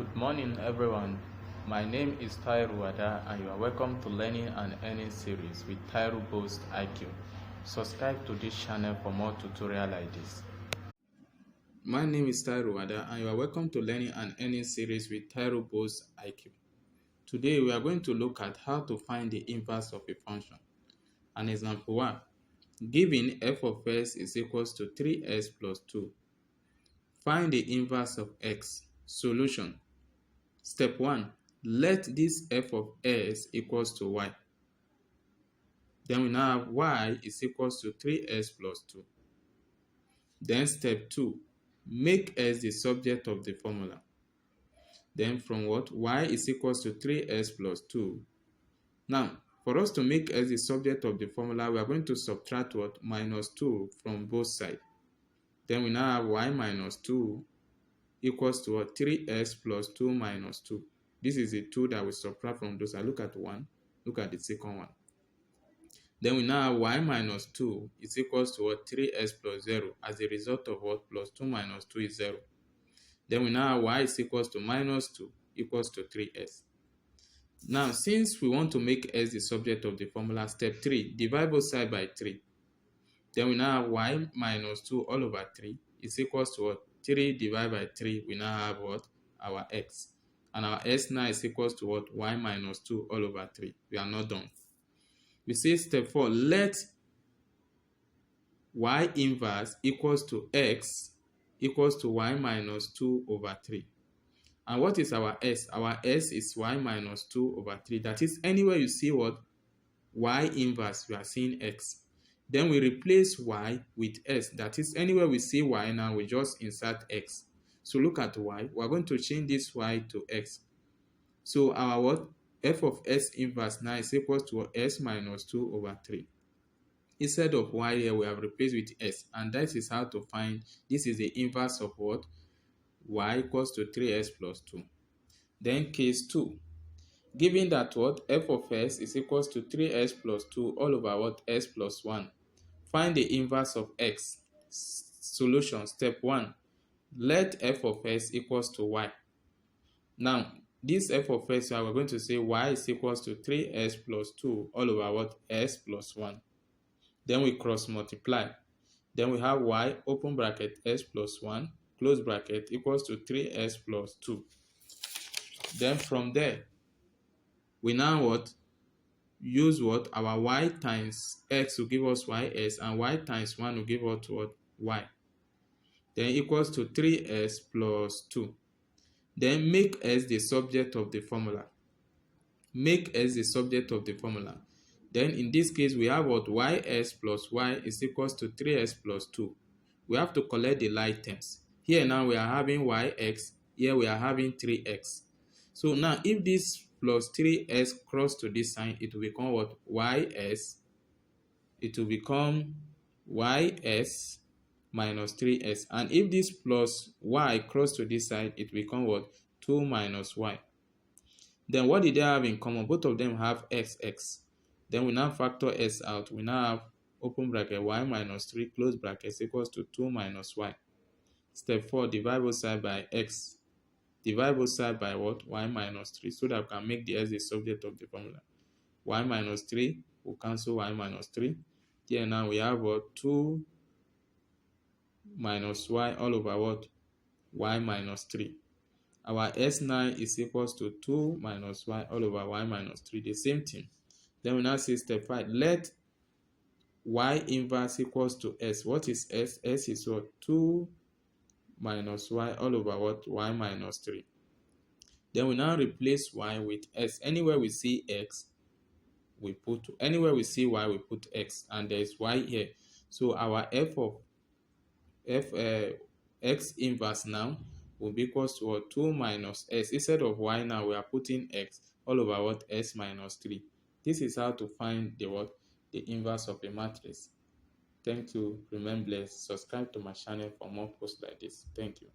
Good morning, everyone. My name is Tairu Wada, and you are welcome to Learning and Earning series with Tairu Boost IQ. Subscribe to this channel for more tutorials like this. My name is Tairu Wada, and you are welcome to Learning and Earning series with Tairu Boost IQ. Today, we are going to look at how to find the inverse of a function. An example 1. Given f of s is equals to 3s plus 2. Find the inverse of x. Solution. Step 1. Let this f of s equals to y. Then we now have y is equals to 3s plus 2. Then step 2. Make s the subject of the formula. Then from what? Y is equals to 3s plus 2. Now, for us to make s the subject of the formula, we are going to subtract what? Minus 2 from both sides. Then we now have y minus 2 equals to what? 3s plus 2 minus 2. This is the 2 that we subtract from those. I look at 1. Look at the second one. Then we now have y minus 2 is equals to what? 3s plus 0 as a result of what? Plus 2 minus 2 is 0. Then we now have y is equals to minus 2 equals to 3s. Now, since we want to make s the subject of the formula, step 3, divide both sides by 3. Then we now have y minus 2 all over 3 is equals to what? 3 divided by 3, we now have what? Our x. And our s now is equals to what? Y minus 2 all over 3. We are not done. We say step 4, let y inverse equals to x equals to y minus 2 over 3. And what is our s? Our s is y minus 2 over 3. That is, anywhere you see what? Y inverse, we are seeing x. Then we replace y with s. That is, anywhere we see y now, we just insert x. So look at y. We are going to change this y to x. So our what? F of s inverse now is equals to s minus 2 over 3. Instead of y here, we have replaced with s. And that is how to find, this is the inverse of what? Y equals to 3s plus 2. Then case 2. Given that what? F of s is equals to 3s plus 2 all over what? S plus 1. Find the inverse of x. Solution. Step 1. Let f of s equals to y. Now, this f of s, we're going to say y is equals to 3s plus 2 all over what? S plus 1. Then we cross multiply. Then we have y, open bracket, s plus 1, close bracket, equals to 3s plus 2. Then from there, we now what? Use what? Our y times x will give us ys, and y times 1 will give us what? Y. Then equals to 3s plus 2. Then make s the subject of the formula. Make s the subject of the formula. Then in this case, we have what? Ys plus y is equals to 3s plus 2. We have to collect the like terms. Here now we are having yx. Here we are having 3x. So now if this plus 3s cross to this sign, it will become what? Ys. It will become ys minus 3s. And if this plus y cross to this side, it will become what? 2 minus y. Then what did they have in common? Both of them have x. Then we now factor s out. We now have open bracket y minus 3 close bracket equals to 2 minus y. Step 4, divide both sides by x. Divide both sides by what? Y minus 3, so that we can make the s the subject of the formula. Y minus 3 will cancel y minus 3. Here now we have what? 2 minus y all over what? Y minus 3. Our s9 is equals to 2 minus y all over y minus 3. The same thing. Then we now say step 5. Let y inverse equals to s. What is s? S is what? 2 minus y all over what? Y minus 3. Then we now replace y with s. Anywhere we see x, we put, anywhere we see y, we put x. And there is y here. So our f of x inverse now will be equals to what? 2 minus s. Instead of y now, we are putting x all over what? S minus 3. This is how to find the what? The inverse of a matrix. Thank you. Remain blessed. Subscribe to my channel for more posts like this. Thank you.